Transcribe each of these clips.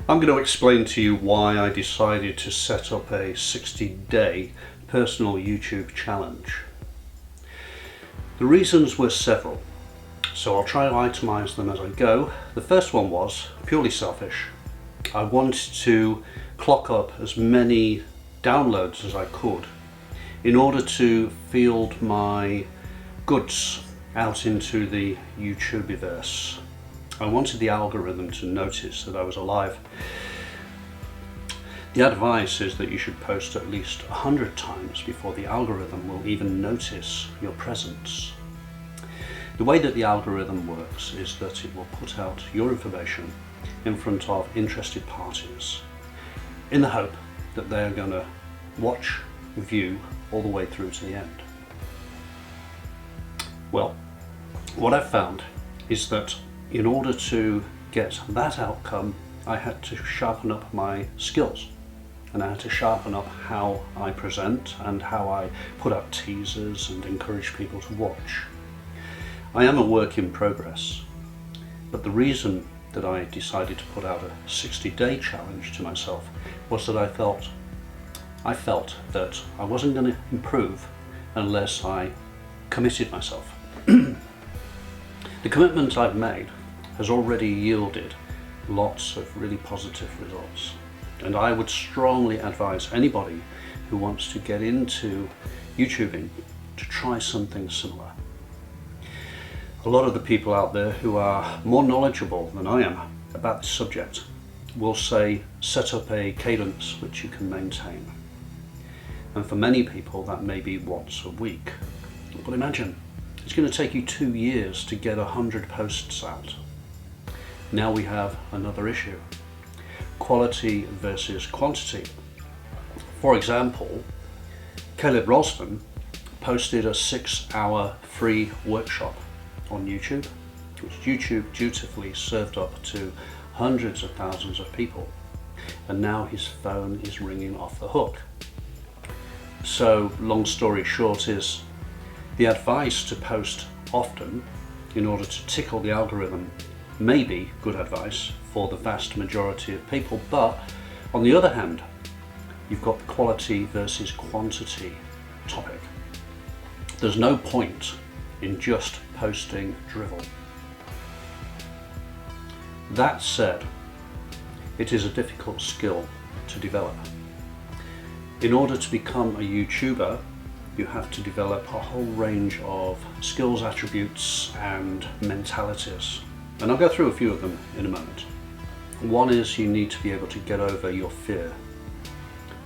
I'm going to explain to you why I decided to set up a 60-day personal YouTube challenge. The reasons were several, so I'll try to itemize them as I go. The first one was purely selfish. I wanted to clock up as many downloads as I could in order to field my goods out into the YouTubiverse. I wanted the algorithm to notice that I was alive. The advice is that you should post at least 100 times before the algorithm will even notice your presence. The way that the algorithm works is that it will put out your information in front of interested parties in the hope that they are going to watch, view all the way through to the end. Well, what I've found is that in order to get that outcome, I had to sharpen up my skills, and I had to sharpen up how I present and how I put out teasers and encourage people to watch. I am a work in progress, but the reason that I decided to put out a 60-day challenge to myself was that I felt that I wasn't going to improve unless I committed myself. The commitment I've made has already yielded lots of really positive results, and I would strongly advise anybody who wants to get into YouTubing to try something similar. A lot of the people out there who are more knowledgeable than I am about this subject will say set up a cadence which you can maintain, and for many people that may be once a week. But imagine, it's going to take you 2 years to get 100 posts out. Now we have another issue: quality versus quantity. For example, Caleb Ralston posted a 6-hour free workshop on YouTube, which YouTube dutifully served up to hundreds of thousands of people, and now his phone is ringing off the hook. So, long story short is, the advice to post often in order to tickle the algorithm may be good advice for the vast majority of people, but on the other hand, you've got the quality versus quantity topic. There's no point in just posting drivel. That said, it is a difficult skill to develop. In order to become a YouTuber, you have to develop a whole range of skills, attributes, and mentalities. And I'll go through a few of them in a moment. One is you need to be able to get over your fear.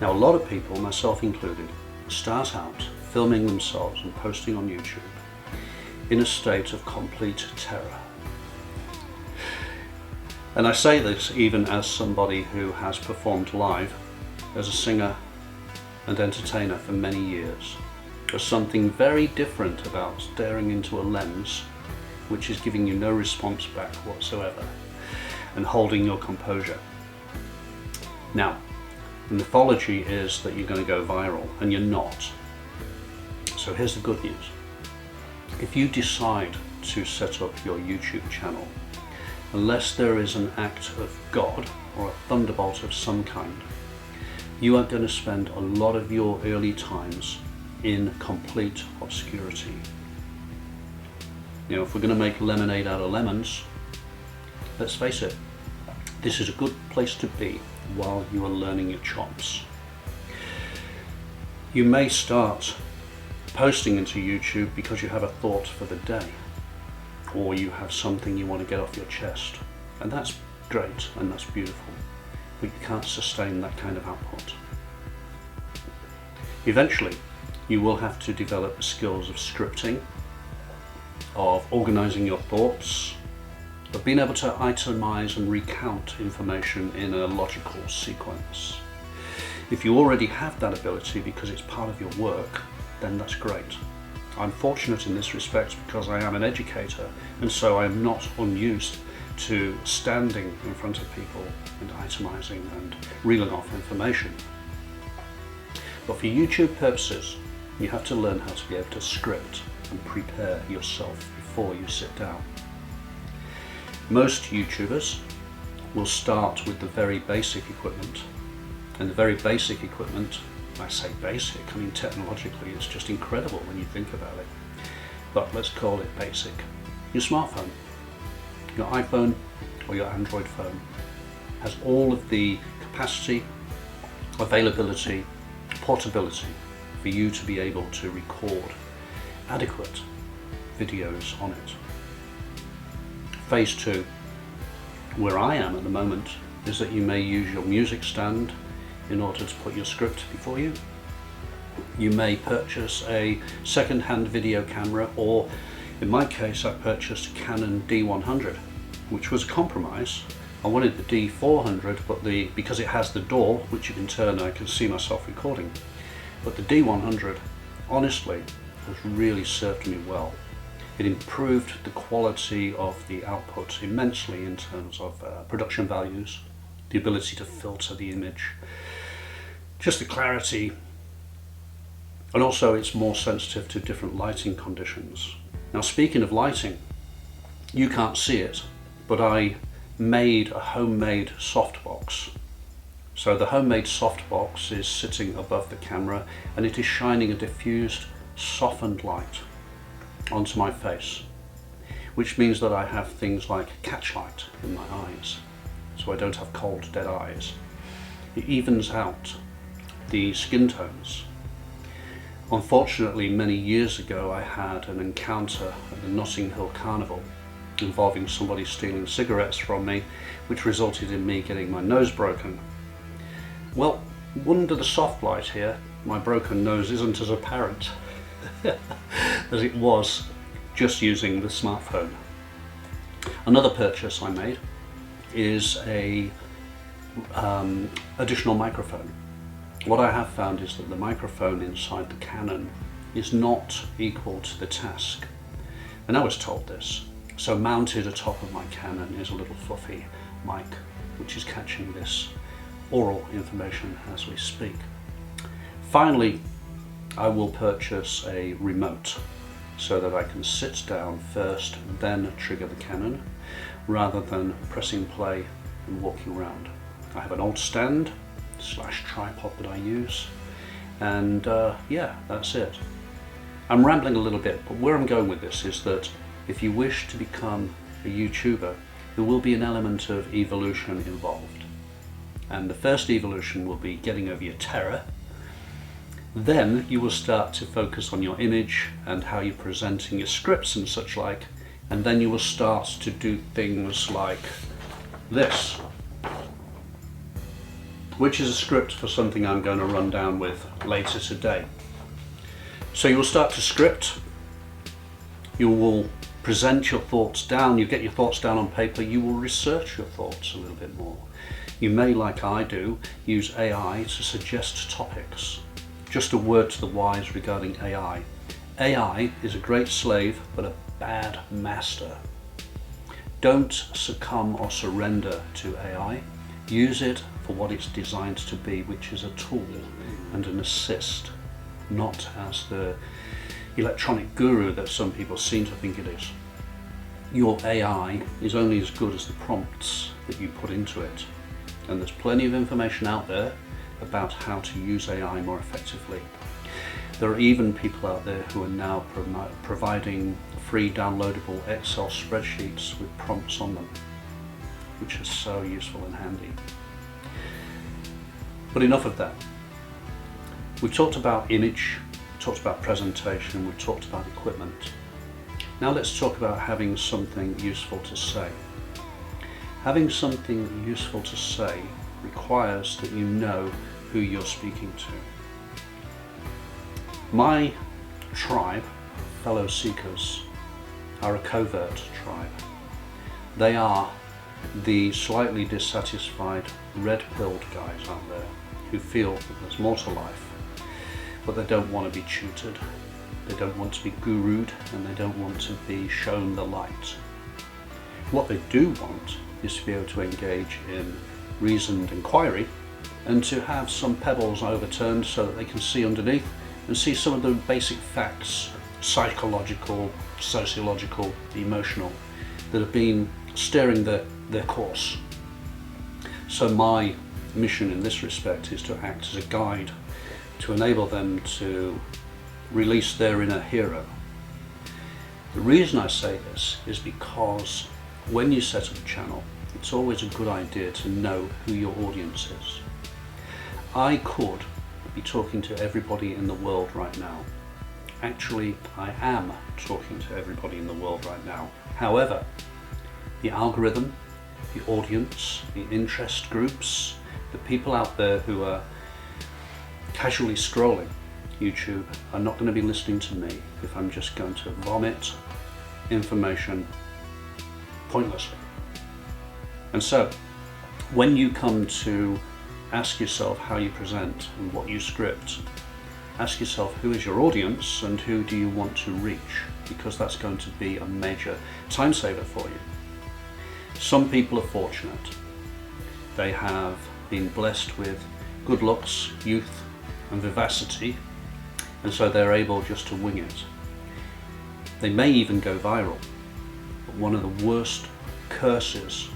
Now, a lot of people, myself included, start out filming themselves and posting on YouTube in a state of complete terror. And I say this even as somebody who has performed live as a singer and entertainer for many years. There's something very different about staring into a lens which is giving you no response back whatsoever, and holding your composure. Now, the mythology is that you're going to go viral, and you're not. So here's the good news. If you decide to set up your YouTube channel, unless there is an act of God or a thunderbolt of some kind, you are going to spend a lot of your early times in complete obscurity. You know, if we're going to make lemonade out of lemons, let's face it, this is a good place to be while you are learning your chops. You may start posting into YouTube because you have a thought for the day, or you have something you want to get off your chest, and that's great and that's beautiful, but you can't sustain that kind of output. Eventually, you will have to develop the skills of scripting, of organizing your thoughts, of being able to itemize and recount information in a logical sequence. If you already have that ability because it's part of your work, then that's great. I'm fortunate in this respect because I am an educator, and so I am not unused to standing in front of people and itemizing and reeling off information. But for YouTube purposes, you have to learn how to be able to script and prepare yourself before you sit down. Most YouTubers will start with the very basic equipment. And the very basic equipment, I say basic, I mean technologically it's just incredible when you think about it. But let's call it basic. Your smartphone, your iPhone or your Android phone has all of the capacity, availability, portability for you to be able to record adequate videos on it. Phase 2, where I am at the moment, is that you may use your music stand in order to put your script before you. You may purchase a second-hand video camera, or in my case I purchased a Canon D100, which was a compromise. I wanted the D400, but because it has the door, which you can turn, I can see myself recording. But the D100, honestly, has really served me well. It improved the quality of the output immensely in terms of production values, the ability to filter the image, just the clarity, and also it's more sensitive to different lighting conditions. Now, speaking of lighting, you can't see it, but I made a homemade softbox. So the homemade softbox is sitting above the camera and it is shining a diffused, softened light onto my face, which means that I have things like catch light in my eyes, so I don't have cold, dead eyes. It evens out the skin tones. Unfortunately, many years ago I had an encounter at the Notting Hill Carnival involving somebody stealing cigarettes from me, which resulted in me getting my nose broken. Well, under the soft light here, my broken nose isn't as apparent as it was just using the smartphone. Another purchase I made is a additional microphone. What I have found is that the microphone inside the Canon is not equal to the task, and I was told this. So mounted atop of my Canon is a little fluffy mic which is catching this oral information as we speak. Finally, I will purchase a remote so that I can sit down first and then trigger the Canon rather than pressing play and walking around. I have an old stand / tripod that I use, and yeah, that's it. I'm rambling a little bit, but where I'm going with this is that if you wish to become a YouTuber, there will be an element of evolution involved. And the first evolution will be getting over your terror. Then you will start to focus on your image and how you're presenting your scripts and such like, and then you will start to do things like this, which is a script for something I'm going to run down with later today. So you will start to script, you will present your thoughts down, you get your thoughts down on paper, you will research your thoughts a little bit more. You may, like I do, use AI to suggest topics. Just a word to the wise regarding AI. AI is a great slave, but a bad master. Don't succumb or surrender to AI. Use it for what it's designed to be, which is a tool and an assist, not as the electronic guru that some people seem to think it is. Your AI is only as good as the prompts that you put into it, and there's plenty of information out there about how to use AI more effectively. There are even people out there who are now providing free downloadable Excel spreadsheets with prompts on them, which is so useful and handy. But enough of that. We've talked about image, we've talked about presentation, we've talked about equipment. Now let's talk about having something useful to say. Having something useful to say requires that you know who you're speaking to. My tribe, fellow seekers, are a covert tribe. They are the slightly dissatisfied, red-pilled guys out there who feel that there's more to life, but they don't want to be tutored, they don't want to be gurued, and they don't want to be shown the light. What they do want is to be able to engage in reasoned inquiry and to have some pebbles overturned so that they can see underneath and see some of the basic facts, psychological, sociological, emotional, that have been steering their course. So my mission in this respect is to act as a guide to enable them to release their inner hero. The reason I say this is because when you set up a channel, it's always a good idea to know who your audience is. I could be talking to everybody in the world right now. Actually, I am talking to everybody in the world right now. However, the algorithm, the audience, the interest groups, the people out there who are casually scrolling YouTube are not going to be listening to me if I'm just going to vomit information pointlessly. And so, when you come to ask yourself how you present and what you script, ask yourself who is your audience and who do you want to reach, because that's going to be a major time saver for you. Some people are fortunate. They have been blessed with good looks, youth and vivacity, and so they're able just to wing it. They may even go viral, but one of the worst curses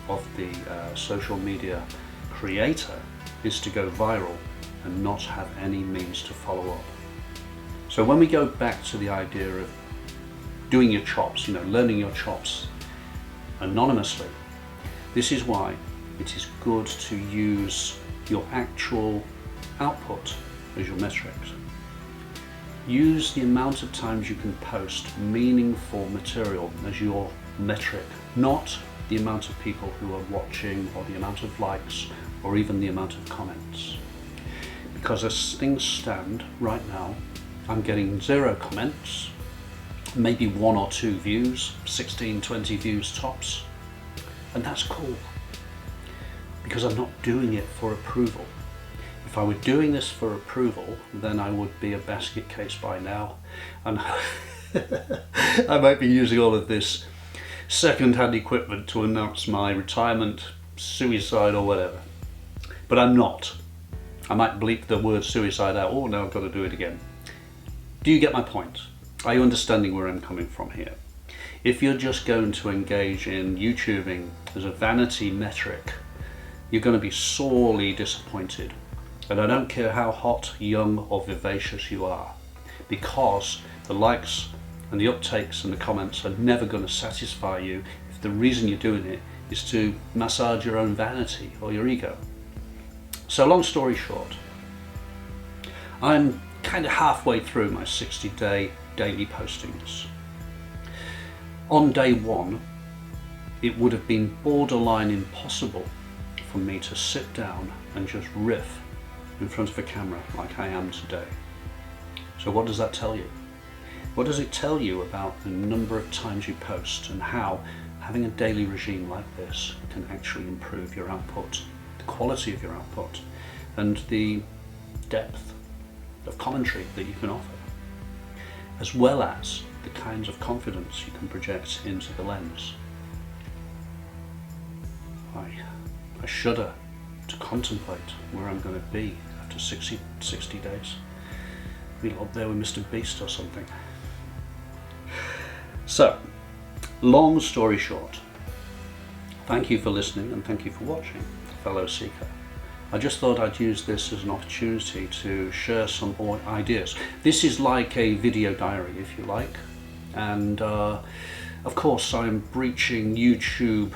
of the social media creator is to go viral and not have any means to follow up. So when we go back to the idea of doing your chops, learning your chops anonymously, this is why it is good to use your actual output as your metrics. Use the amount of times you can post meaningful material as your metric, not the amount of people who are watching or the amount of likes or even the amount of comments. Because as things stand right now, I'm getting 0 comments, maybe 1 or 2 views, 16, 20 views tops, and that's cool because I'm not doing it for approval. If I were doing this for approval, then I would be a basket case by now, and I might be using all of this second-hand equipment to announce my retirement, suicide or whatever, but I'm not. I might bleep the word suicide out. Oh, now I've got to do it again. Do you get my point? Are you understanding where I'm coming from here? If you're just going to engage in YouTubing as a vanity metric, you're going to be sorely disappointed. And I don't care how hot, young or vivacious you are, because the likes and the uptakes and the comments are never going to satisfy you if the reason you're doing it is to massage your own vanity or your ego. So long story short, I'm kind of halfway through my 60-day daily postings. On day 1, it would have been borderline impossible for me to sit down and just riff in front of a camera like I am today. So what does that tell you? What does it tell you about the number of times you post and how having a daily regime like this can actually improve your output, the quality of your output, and the depth of commentary that you can offer, as well as the kinds of confidence you can project into the lens. I shudder to contemplate where I'm going to be after 60 days. Be up there with Mr. Beast or something. So, long story short, thank you for listening and thank you for watching, fellow seeker. I just thought I'd use this as an opportunity to share some ideas. This is like a video diary, if you like, and of course I'm breaching YouTube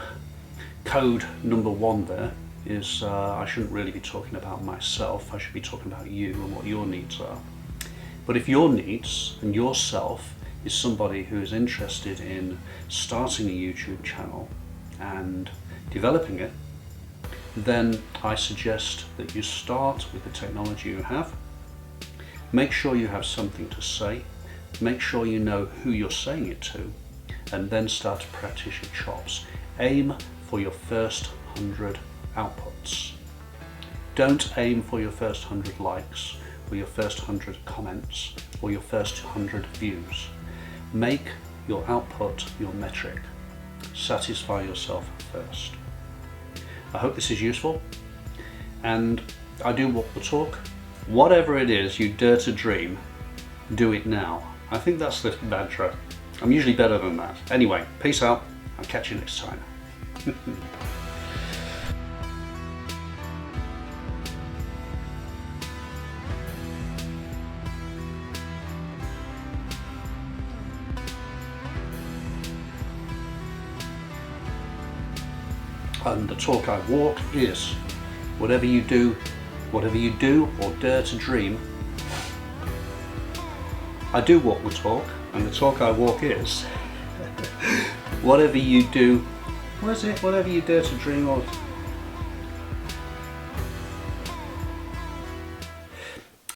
code number 1 there. Is I shouldn't really be talking about myself, I should be talking about you and what your needs are. But if your needs and yourself is somebody who is interested in starting a YouTube channel and developing it, then I suggest that you start with the technology you have. Make sure you have something to say, make sure you know who you're saying it to, and then start to practice your chops. Aim for your first 100 outputs. Don't aim for your first 100 likes or your first 100 comments or your first 100 views. Make your output your metric. Satisfy yourself first. I hope this is useful, and I do walk the talk. Whatever it is you dare to dream, do it now. I think that's the mantra. I'm usually better than that. Anyway, peace out. I'll catch you next time. And the talk I walk is, whatever you do or dare to dream. I do walk the talk, and the talk I walk is, whatever you do, what is it? Whatever you dare to dream or